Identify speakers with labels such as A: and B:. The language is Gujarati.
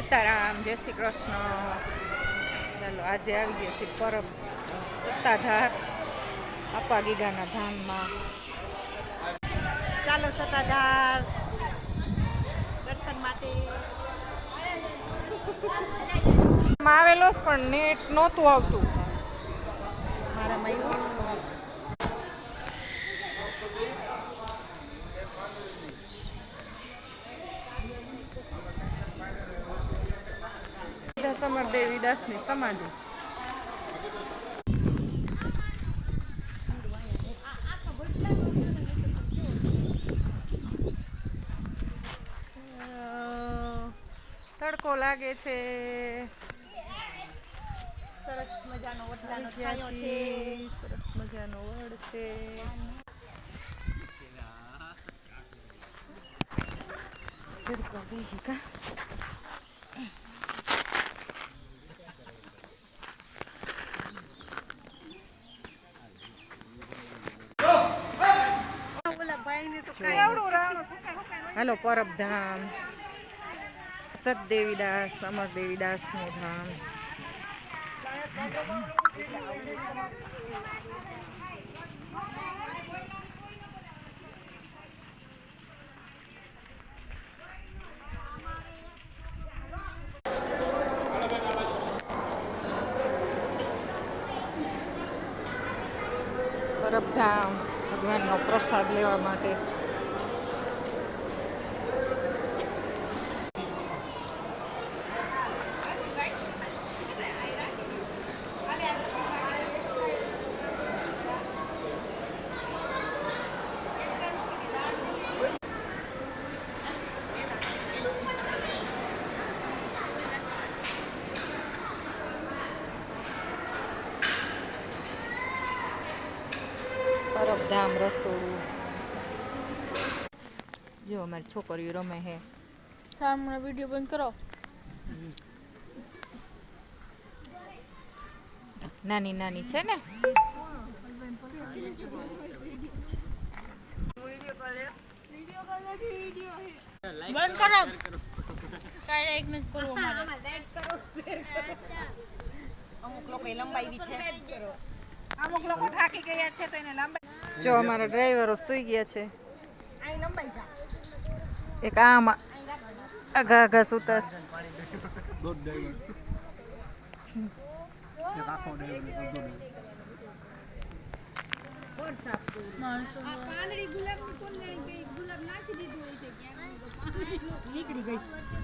A: સીતારામ, જય શ્રી કૃષ્ણ. ચાલો આજે આવી ગયા છીએ પરબ સત્તાધાર આપા ગીગાના ધામમાં.
B: ચાલો સત્તાધાર દર્શન માટે.
A: આવેલો પણ નેટ નહોતું આવતું.
B: મારામાં
A: સમરદેવી દાસની સમાધિ. તડકો લાગે છે.
B: સરસ મજાનો વડલાનો છાંયો છે.
A: સરસ મજાનો વડ છે. હાલો પરબધામ સતદેવીદાસ અમરદેવીદાસનું ધામ. પરબધામ ભગવાનનો પ્રસાદ લેવા માટે. પરબધામ રસોડું. જો અમારી છોકરીઓ રમે હે.
C: સામનો વિડીયો બંધ કરો.
A: નાની નાની છે ને.
C: બંધ કરો. કાંઈ એક નથી કરવો મારે.
B: અમુક લોકો લંબાઈ છે, અમુક લોકો થાકી ગયા છે તો એને લંબાઈ.
A: જો અમારા ડ્રાઈવરો સુઈ ગયા છે.
B: અહીં લંબાઈ જા.
A: એક આમાં આઘા આઘા સુતા છે.
C: માણસો
B: પાંદડી ગુલાબ કોણ જાણે કે ગુલાબ નાખી દીધું હોય છે ક્યાં નીકળી ગઈ.